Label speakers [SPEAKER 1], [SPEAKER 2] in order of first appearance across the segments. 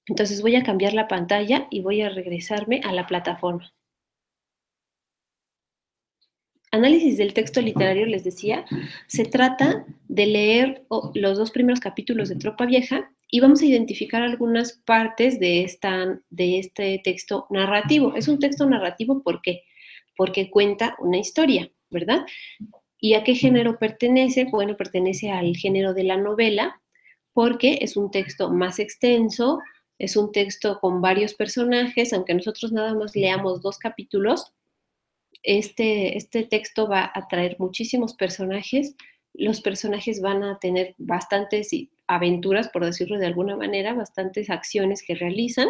[SPEAKER 1] Entonces voy a cambiar la pantalla y voy a regresarme a la plataforma. Análisis del texto literario, les decía, se trata de leer los 2 primeros capítulos de Tropa Vieja y vamos a identificar algunas partes de este texto narrativo. Es un texto narrativo, ¿por qué? Porque cuenta una historia, ¿verdad? ¿Y a qué género pertenece? Bueno, pertenece al género de la novela, porque es un texto más extenso, es un texto con varios personajes, aunque nosotros nada más leamos 2 capítulos, este texto va a traer muchísimos personajes. Los personajes van a tener bastantes aventuras, por decirlo de alguna manera, bastantes acciones que realizan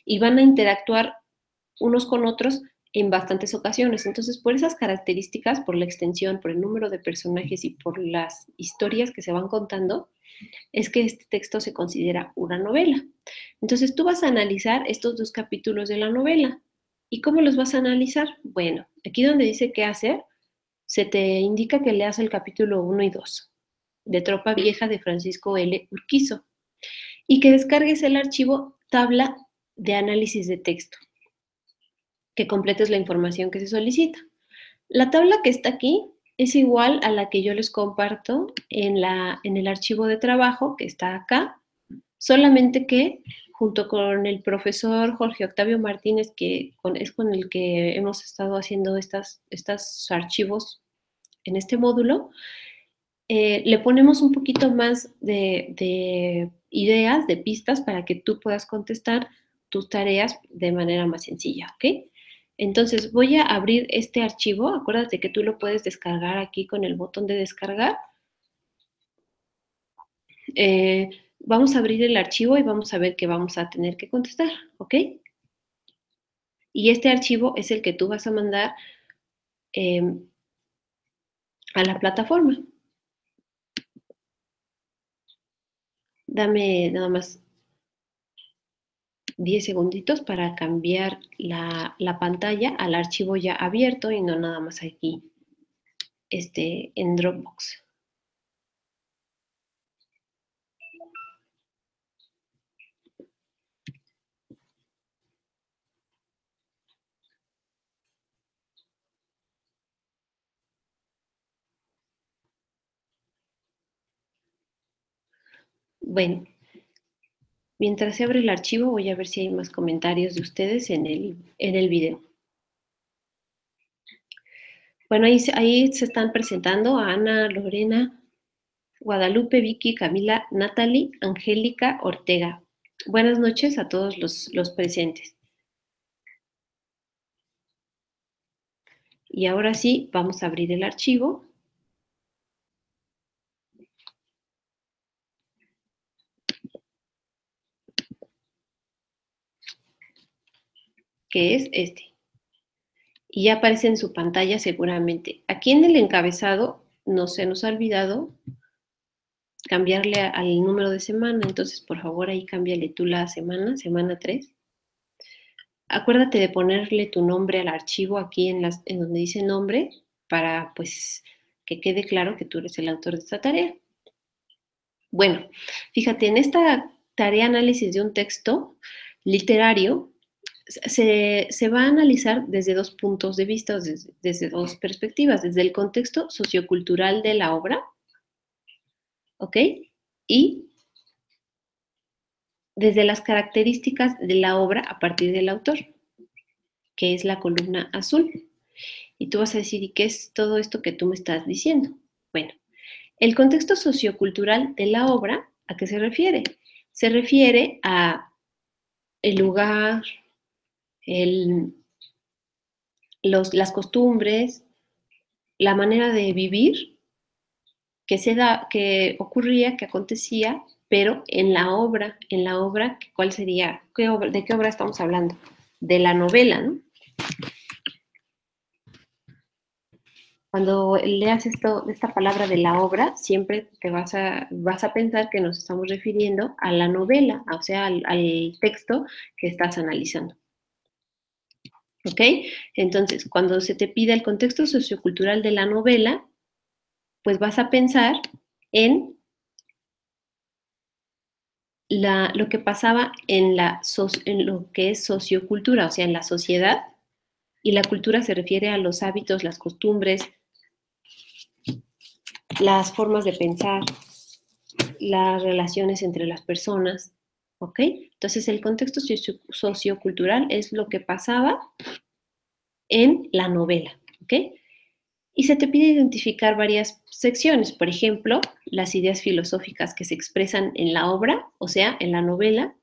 [SPEAKER 1] y van a interactuar unos con otros en bastantes ocasiones. Entonces, por esas características, por la extensión, por el número de personajes y por las historias que se van contando, es que este texto se considera una novela. Entonces, tú vas a analizar estos 2 capítulos de la novela. ¿Y cómo los vas a analizar? Bueno, aquí donde dice qué hacer, se te indica que leas el capítulo 1 y 2 de Tropa Vieja de Francisco L. Urquizo y que descargues el archivo tabla de análisis de texto, que completes la información que se solicita. La tabla que está aquí es igual a la que yo les comparto en el archivo de trabajo que está acá, solamente que junto con el profesor Jorge Octavio Martínez, es con el que hemos estado haciendo estos archivos en este módulo, le ponemos un poquito más de ideas, de pistas para que tú puedas contestar tus tareas de manera más sencilla, ¿ok? Entonces voy a abrir este archivo, acuérdate que tú lo puedes descargar aquí con el botón de descargar. Vamos a abrir el archivo y vamos a ver qué vamos a tener que contestar, ¿ok? Y este archivo es el que tú vas a mandar eh, a la plataforma. Dame nada más 10 segunditos para cambiar la pantalla al archivo ya abierto y no nada más aquí en Dropbox. Bueno, mientras se abre el archivo voy a ver si hay más comentarios de ustedes en el video. Bueno, ahí se están presentando a Ana, Lorena, Guadalupe, Vicky, Camila, Natalie, Angélica, Ortega. Buenas noches a todos los presentes. Y ahora sí, vamos a abrir el archivo. Que es este. Y ya aparece en su pantalla seguramente. Aquí en el encabezado no se nos ha olvidado cambiarle al número de semana, entonces por favor ahí cámbiale tú la semana, semana 3. Acuérdate de ponerle tu nombre al archivo aquí en donde dice nombre para pues que quede claro que tú eres el autor de esta tarea. Bueno, fíjate, en esta tarea análisis de un texto literario se va a analizar desde 2 puntos de vista, desde 2 perspectivas, desde el contexto sociocultural de la obra, ¿ok? Y desde las características de la obra a partir del autor, que es la columna azul. Y tú vas a decir, ¿y qué es todo esto que tú me estás diciendo? Bueno, el contexto sociocultural de la obra, ¿a qué se refiere? Se refiere a el lugar, el, las costumbres, la manera de vivir que ocurría, que acontecía, pero en la obra, ¿cuál sería? ¿De qué obra estamos hablando? De la novela, ¿no? Cuando leas esta palabra de la obra, siempre vas a pensar que nos estamos refiriendo a la novela, o sea, al texto que estás analizando. ¿Ok? Entonces, cuando se te pide el contexto sociocultural de la novela, pues vas a pensar en lo que pasaba en lo que es sociocultura, o sea, en la sociedad, y la cultura se refiere a los hábitos, las costumbres, las formas de pensar, las relaciones entre las personas, ¿ok? Entonces, el contexto sociocultural es lo que pasaba en la novela, ¿ok? Y se te pide identificar varias secciones, por ejemplo, las ideas filosóficas que se expresan en la obra, o sea, en la novela,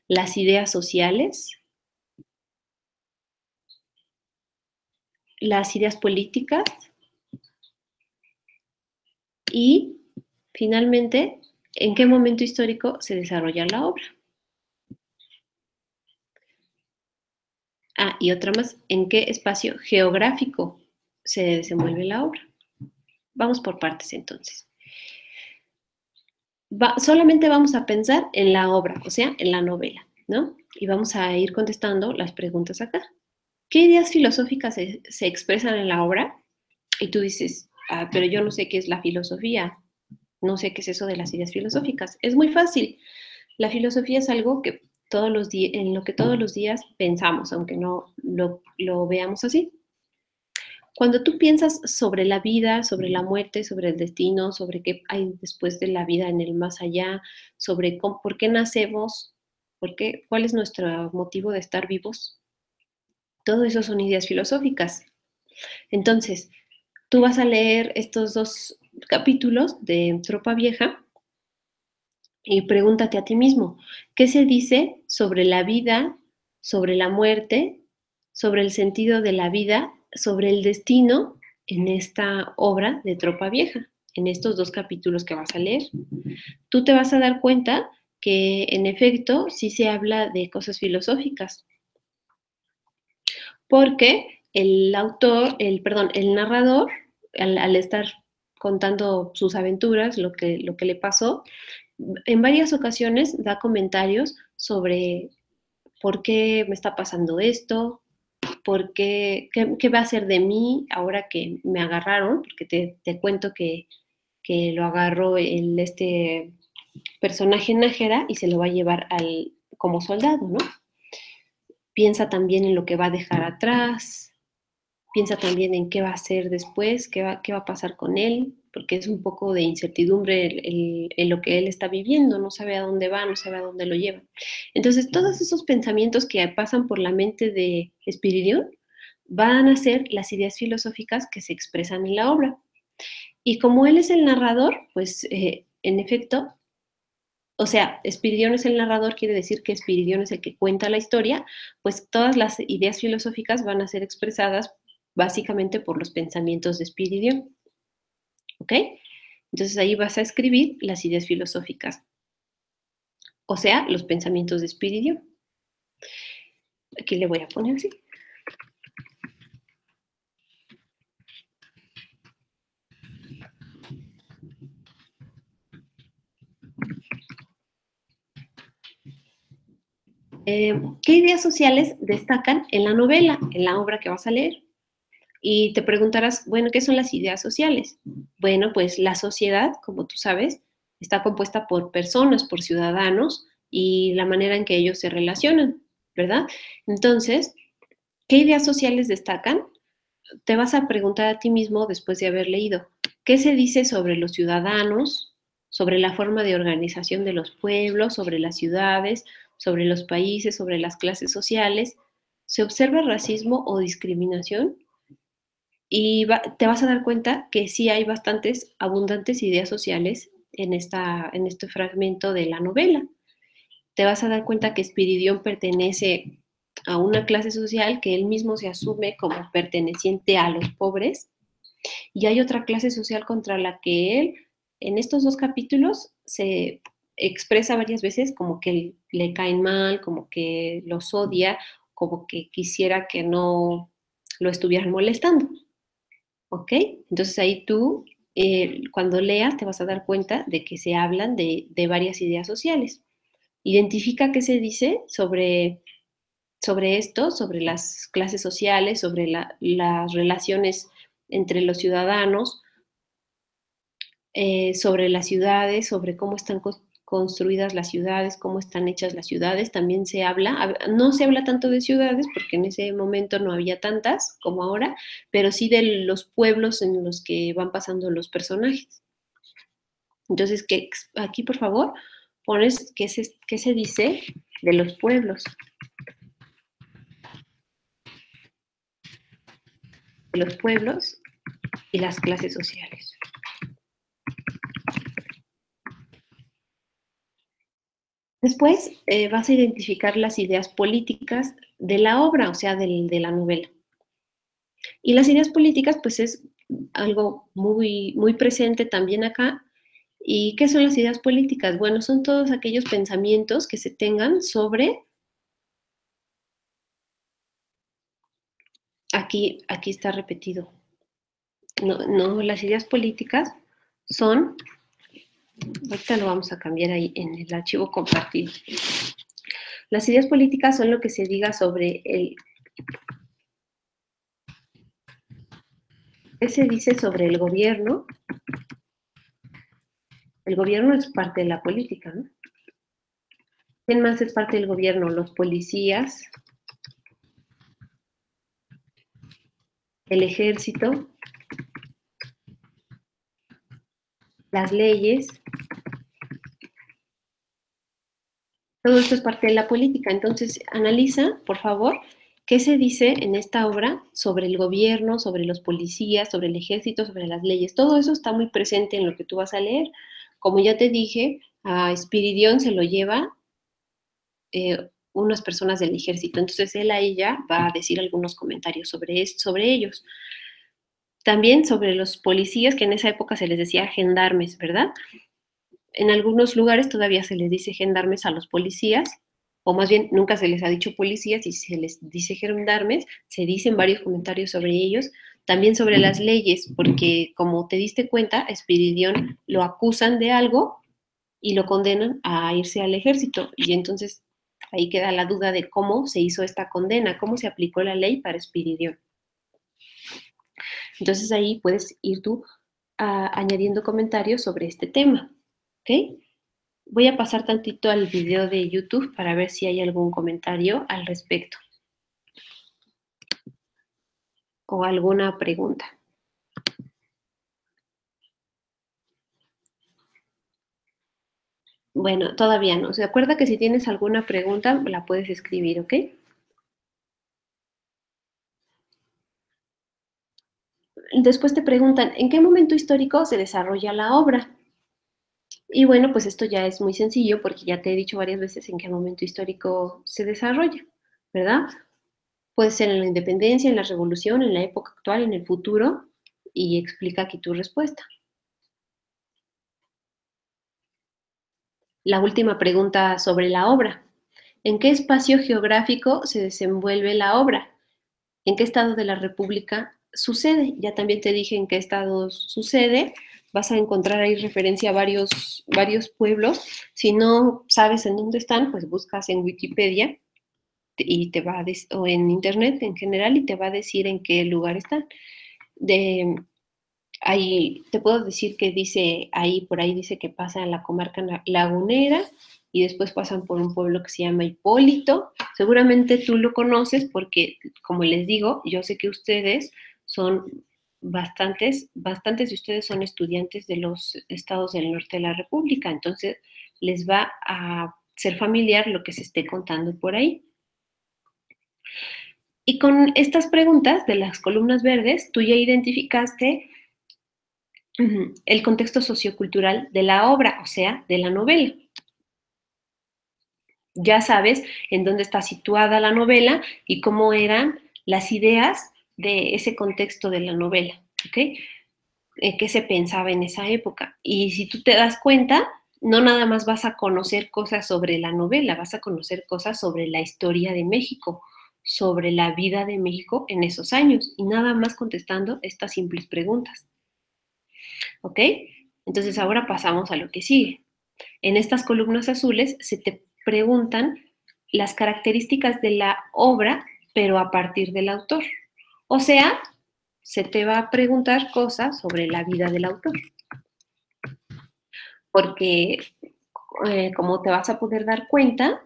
[SPEAKER 1] las ideas sociales, las ideas políticas y, finalmente, en qué momento histórico se desarrolla la obra. Ah, y otra más, ¿en qué espacio geográfico se desenvuelve la obra? Vamos por partes entonces. Solamente vamos a pensar en la obra, o sea, en la novela, ¿no? Y vamos a ir contestando las preguntas acá. ¿Qué ideas filosóficas se expresan en la obra? Y tú dices, ah, pero yo no sé qué es la filosofía, no sé qué es eso de las ideas filosóficas. Es muy fácil. La filosofía es algo que en lo que todos los días pensamos, aunque no lo veamos así. Cuando tú piensas sobre la vida, sobre la muerte, sobre el destino, sobre qué hay después de la vida en el más allá, sobre por qué nacemos, cuál es nuestro motivo de estar vivos, todo eso son ideas filosóficas. Entonces, tú vas a leer estos dos capítulos de Tropa Vieja y pregúntate a ti mismo, ¿qué se dice sobre la vida, sobre la muerte, sobre el sentido de la vida, sobre el destino en esta obra de Tropa Vieja, en estos dos capítulos que vas a leer? Tú te vas a dar cuenta que en efecto sí se habla de cosas filosóficas, porque el narrador, al estar contando sus aventuras, lo que le pasó, en varias ocasiones da comentarios sobre por qué me está pasando esto, qué va a ser de mí ahora que me agarraron, porque te cuento que lo agarró este personaje Nájera y se lo va a llevar como soldado, ¿no? Piensa también en lo que va a dejar atrás, piensa también en qué va a hacer después, qué va a pasar con él, porque es un poco de incertidumbre en lo que él está viviendo, no sabe a dónde va, no sabe a dónde lo lleva. Entonces, todos esos pensamientos que pasan por la mente de Espiridión van a ser las ideas filosóficas que se expresan en la obra. Y como él es el narrador, pues en efecto, o sea, Espiridión es el narrador, quiere decir que Espiridión es el que cuenta la historia, pues todas las ideas filosóficas van a ser expresadas básicamente por los pensamientos de Espiridión. ¿Ok? Entonces ahí vas a escribir las ideas filosóficas, o sea, los pensamientos de Espiridión. Aquí le voy a poner así. ¿Qué ideas sociales destacan en la novela, en la obra que vas a leer? Y te preguntarás, bueno, ¿qué son las ideas sociales? Bueno, pues la sociedad, como tú sabes, está compuesta por personas, por ciudadanos y la manera en que ellos se relacionan, ¿verdad? Entonces, ¿qué ideas sociales destacan? Te vas a preguntar a ti mismo después de haber leído, ¿qué se dice sobre los ciudadanos, sobre la forma de organización de los pueblos, sobre las ciudades, sobre los países, sobre las clases sociales? ¿Se observa racismo o discriminación? Y te vas a dar cuenta que sí hay bastantes abundantes ideas sociales en este fragmento de la novela. Te vas a dar cuenta que Espiridión pertenece a una clase social que él mismo se asume como perteneciente a los pobres, y hay otra clase social contra la que él, en estos dos capítulos, se expresa varias veces como que le caen mal, como que los odia, como que quisiera que no lo estuvieran molestando. ¿Ok? Entonces ahí tú, cuando leas, te vas a dar cuenta de que se hablan de varias ideas sociales. Identifica qué se dice sobre esto, sobre las clases sociales, sobre las relaciones entre los ciudadanos, sobre las ciudades, sobre cómo están construidas las ciudades, cómo están hechas las ciudades. También se habla, no se habla tanto de ciudades porque en ese momento no había tantas como ahora, pero sí de los pueblos en los que van pasando los personajes. Entonces, aquí por favor pones qué se dice de los pueblos. De los pueblos y las clases sociales. Después vas a identificar las ideas políticas de la obra, o sea, de la novela. Y las ideas políticas, pues es algo muy, muy presente también acá. ¿Y qué son las ideas políticas? Bueno, son todos aquellos pensamientos que se tengan sobre... Aquí está repetido. No, las ideas políticas son... Ahorita lo vamos a cambiar ahí en el archivo compartido. Las ideas políticas son lo que se diga sobre ¿qué se dice sobre el gobierno? El gobierno es parte de la política, ¿no? ¿Quién más es parte del gobierno? Los policías, el ejército, las leyes. Todo esto es parte de la política. Entonces, analiza, por favor, qué se dice en esta obra sobre el gobierno, sobre los policías, sobre el ejército, sobre las leyes. Todo eso está muy presente en lo que tú vas a leer. Como ya te dije, a Espiridión se lo lleva unas personas del ejército. Entonces, él a ella va a decir algunos comentarios sobre ellos. También sobre los policías, que en esa época se les decía gendarmes, ¿verdad? En algunos lugares todavía se les dice gendarmes a los policías, o más bien nunca se les ha dicho policías y se les dice gendarmes, se dicen varios comentarios sobre ellos, también sobre las leyes, porque como te diste cuenta, Espiridión lo acusan de algo y lo condenan a irse al ejército, y entonces ahí queda la duda de cómo se hizo esta condena, cómo se aplicó la ley para Espiridión. Entonces ahí puedes ir tú añadiendo comentarios sobre este tema, ¿ok? Voy a pasar tantito al video de YouTube para ver si hay algún comentario al respecto o alguna pregunta. Bueno, todavía no. ¿Se acuerda que si tienes alguna pregunta la puedes escribir, ¿ok? Después te preguntan, ¿en qué momento histórico se desarrolla la obra? Y bueno, pues esto ya es muy sencillo porque ya te he dicho varias veces en qué momento histórico se desarrolla, ¿verdad? Puede ser en la independencia, en la revolución, en la época actual, en el futuro, y explica aquí tu respuesta. La última pregunta sobre la obra. ¿En qué espacio geográfico se desenvuelve la obra? ¿En qué estado de la República sucede? Ya también te dije en qué estado sucede. Vas a encontrar ahí referencia a varios pueblos. Si no sabes en dónde están, pues buscas en Wikipedia y te va a o en internet en general y te va a decir en qué lugar están. Ahí te puedo decir que dice ahí, por ahí dice que pasa en la comarca lagunera y después pasan por un pueblo que se llama Hipólito. Seguramente tú lo conoces porque, como les digo, yo sé que ustedes son bastantes de ustedes son estudiantes de los estados del norte de la República, entonces les va a ser familiar lo que se esté contando por ahí. Y con estas preguntas de las columnas verdes, tú ya identificaste el contexto sociocultural de la obra, o sea, de la novela. Ya sabes en dónde está situada la novela y cómo eran las ideas de ese contexto de la novela, ¿ok? ¿Qué se pensaba en esa época? Y si tú te das cuenta, no nada más vas a conocer cosas sobre la novela, vas a conocer cosas sobre la historia de México, sobre la vida de México en esos años, y nada más contestando estas simples preguntas. ¿Ok? Entonces ahora pasamos a lo que sigue. En estas columnas azules se te preguntan las características de la obra, pero a partir del autor. O sea, se te va a preguntar cosas sobre la vida del autor. Porque como te vas a poder dar cuenta,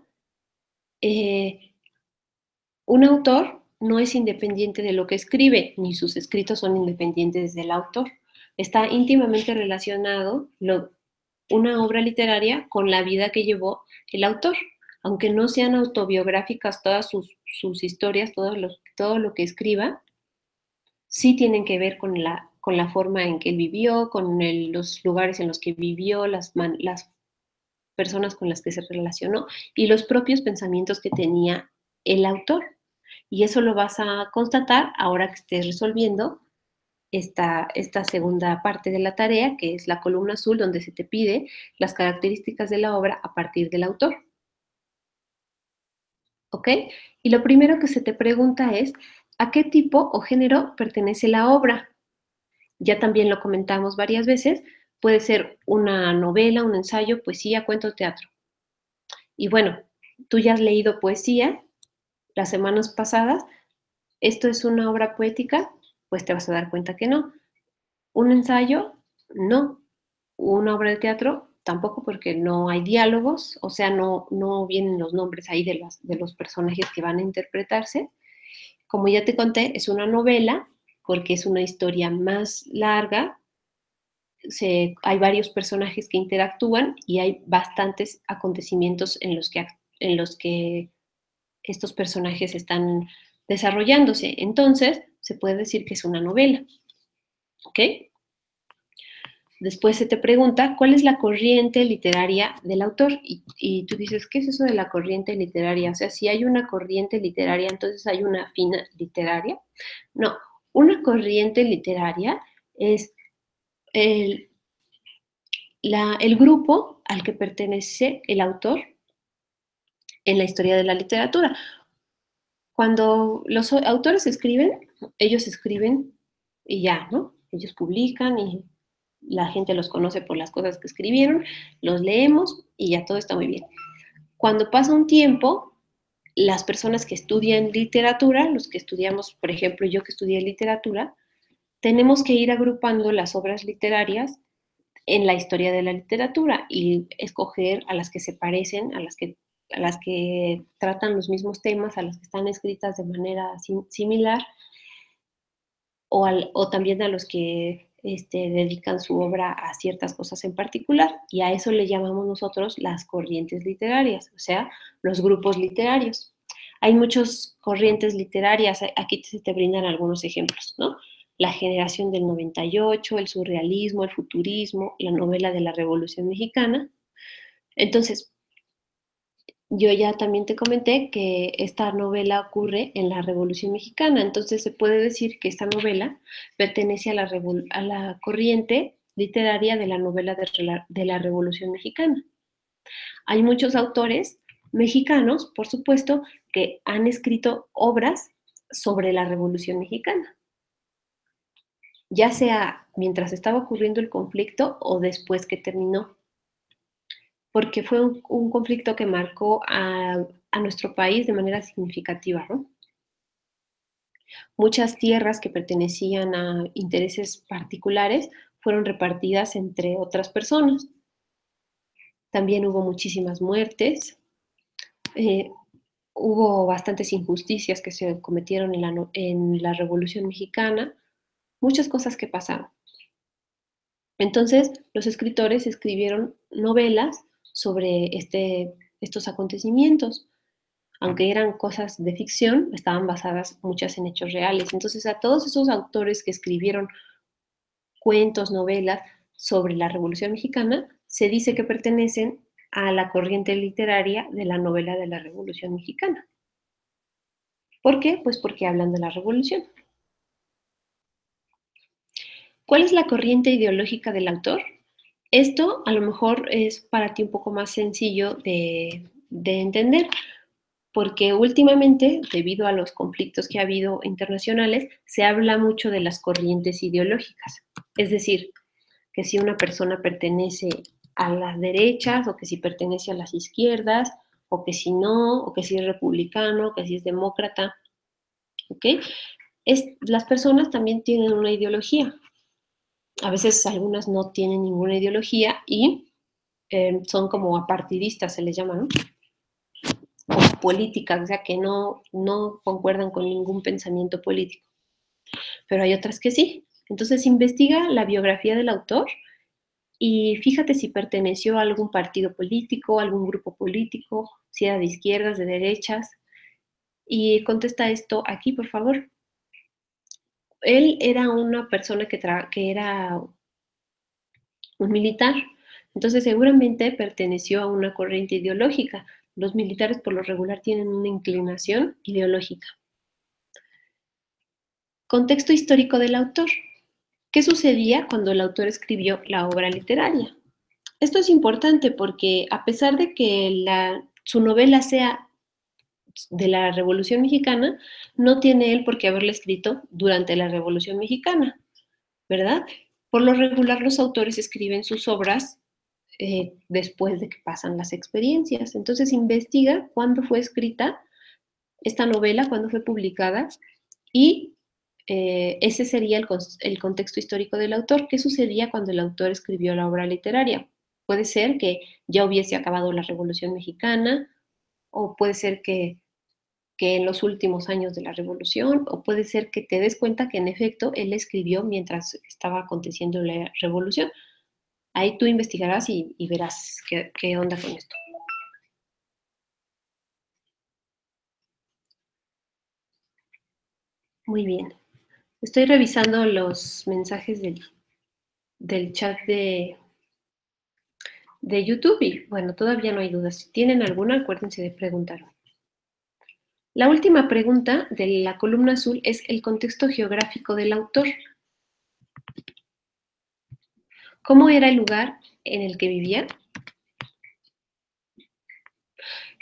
[SPEAKER 1] un autor no es independiente de lo que escribe, ni sus escritos son independientes del autor. Está íntimamente relacionado una obra literaria con la vida que llevó el autor. Aunque no sean autobiográficas todas sus historias, todo lo que escriba, sí tienen que ver con la forma en que él vivió, con los lugares en los que vivió, las personas con las que se relacionó y los propios pensamientos que tenía el autor. Y eso lo vas a constatar ahora que estés resolviendo esta segunda parte de la tarea, que es la columna azul, donde se te pide las características de la obra a partir del autor. ¿Ok? Y lo primero que se te pregunta es, ¿a qué tipo o género pertenece la obra? Ya también lo comentamos varias veces, puede ser una novela, un ensayo, poesía, cuento, teatro. Y bueno, tú ya has leído poesía las semanas pasadas. ¿Esto es una obra poética? Pues te vas a dar cuenta que no. ¿Un ensayo? No. ¿Una obra de teatro? Tampoco, porque no hay diálogos, o sea, no vienen los nombres ahí de los personajes que van a interpretarse. Como ya te conté, es una novela porque es una historia más larga, hay varios personajes que interactúan y hay bastantes acontecimientos en los que estos personajes están desarrollándose. Entonces, se puede decir que es una novela. ¿Ok? Después se te pregunta cuál es la corriente literaria del autor y tú dices, ¿qué es eso de la corriente literaria? O sea, si hay una corriente literaria, entonces hay una fina literaria. No, una corriente literaria es el, el grupo al que pertenece el autor en la historia de la literatura. Cuando los autores escriben, ellos escriben y ya, ¿no? Ellos publican y la gente los conoce por las cosas que escribieron, los leemos y ya todo está muy bien. Cuando pasa un tiempo, las personas que estudian literatura, los que estudiamos, por ejemplo, yo que estudié literatura, tenemos que ir agrupando las obras literarias en la historia de la literatura y escoger a las que se parecen, a las que tratan los mismos temas, a las que están escritas de manera similar, o también a los que dedican su obra a ciertas cosas en particular, y a eso le llamamos nosotros las corrientes literarias, o sea, los grupos literarios. Hay muchas corrientes literarias, aquí te brindan algunos ejemplos, ¿no? La generación del 98, el surrealismo, el futurismo, la novela de la Revolución Mexicana. Entonces, yo ya también te comenté que esta novela ocurre en la Revolución Mexicana, entonces se puede decir que esta novela pertenece a la corriente literaria de la novela de la Revolución Mexicana. Hay muchos autores mexicanos, por supuesto, que han escrito obras sobre la Revolución Mexicana, ya sea mientras estaba ocurriendo el conflicto o después que terminó, porque fue un conflicto que marcó a nuestro país de manera significativa, ¿no? Muchas tierras que pertenecían a intereses particulares fueron repartidas entre otras personas. También hubo muchísimas muertes, eh, hubo bastantes injusticias que se cometieron en la Revolución Mexicana, muchas cosas que pasaron. Entonces, los escritores escribieron novelas sobre estos acontecimientos. Aunque eran cosas de ficción, estaban basadas muchas en hechos reales. Entonces, a todos esos autores que escribieron cuentos, novelas sobre la Revolución Mexicana, se dice que pertenecen a la corriente literaria de la novela de la Revolución Mexicana. ¿Por qué? Pues porque hablan de la revolución. ¿Cuál es la corriente ideológica del autor? Esto a lo mejor es para ti un poco más sencillo de entender, porque últimamente, debido a los conflictos que ha habido internacionales, se habla mucho de las corrientes ideológicas. Es decir, que si una persona pertenece a las derechas o que si pertenece a las izquierdas o que si no, o que si es republicano, o que si es demócrata. ¿Ok? Las personas también tienen una ideología. A veces algunas no tienen ninguna ideología y son como apartidistas, se les llama, ¿no? O políticas, o sea, que no concuerdan con ningún pensamiento político. Pero hay otras que sí. Entonces investiga la biografía del autor y fíjate si perteneció a algún partido político, algún grupo político, si era de izquierdas, de derechas, y contesta esto aquí, por favor. Él era una persona que era un militar, entonces seguramente perteneció a una corriente ideológica. Los militares por lo regular tienen una inclinación ideológica. Contexto histórico del autor. ¿Qué sucedía cuando el autor escribió la obra literaria? Esto es importante porque a pesar de que su novela sea de la Revolución Mexicana, no tiene él por qué haberla escrito durante la Revolución Mexicana, ¿verdad? Por lo regular los autores escriben sus obras después de que pasan las experiencias. Entonces investiga cuándo fue escrita esta novela, cuándo fue publicada y ese sería el contexto histórico del autor. ¿Qué sucedía cuando el autor escribió la obra literaria? Puede ser que ya hubiese acabado la Revolución Mexicana, o puede ser que en los últimos años de la Revolución, o puede ser que te des cuenta que en efecto él escribió mientras estaba aconteciendo la Revolución. Ahí tú investigarás y verás qué onda con esto. Muy bien. Estoy revisando los mensajes del chat de YouTube y bueno, todavía no hay dudas. Si tienen alguna, acuérdense de preguntar. La última pregunta de la columna azul es el contexto geográfico del autor. ¿Cómo era el lugar en el que vivía?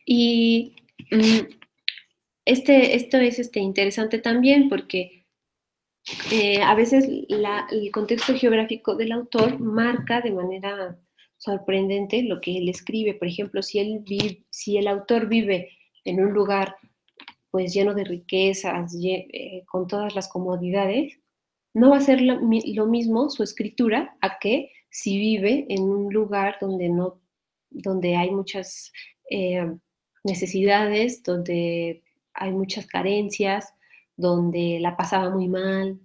[SPEAKER 1] Y esto es interesante también porque a veces el contexto geográfico del autor marca de manera sorprendente lo que él escribe. Por ejemplo, si el autor vive en un lugar pues lleno de riquezas, con todas las comodidades, no va a ser lo mismo su escritura a que si vive en un lugar donde hay muchas eh, necesidades, donde hay muchas carencias, donde la pasaba muy mal,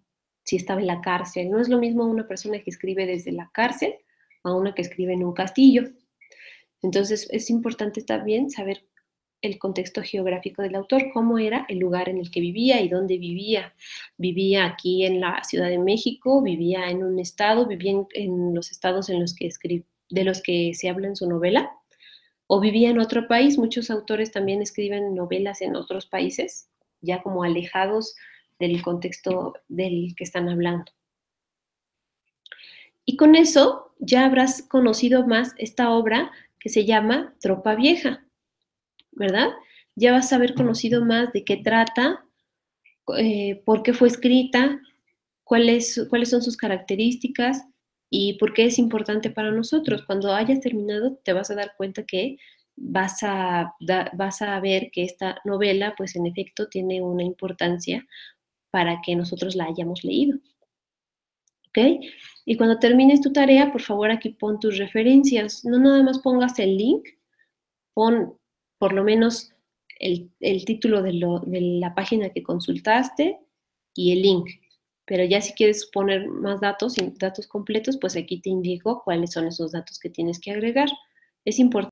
[SPEAKER 1] si estaba en la cárcel. No es lo mismo una persona que escribe desde la cárcel a una que escribe en un castillo. Entonces es importante también saber el contexto geográfico del autor, cómo era el lugar en el que vivía y dónde vivía. Vivía aquí en la Ciudad de México, vivía en un estado, vivía en los estados en los que de los que se habla en su novela, o vivía en otro país. Muchos autores también escriben novelas en otros países, ya como alejados del contexto del que están hablando. Y con eso ya habrás conocido más esta obra que se llama Tropa Vieja, ¿verdad? Ya vas a haber conocido más de qué trata, por qué fue escrita, cuáles son sus características y por qué es importante para nosotros. Cuando hayas terminado, te vas a dar cuenta que vas a ver que esta novela, pues en efecto, tiene una importancia para que nosotros la hayamos leído. ¿Ok? Y cuando termines tu tarea, por favor, aquí pon tus referencias. No nada más pongas el link, pon por lo menos el título de la página que consultaste y el link. Pero ya si quieres poner más datos, datos completos, pues aquí te indico cuáles son esos datos que tienes que agregar. Es importante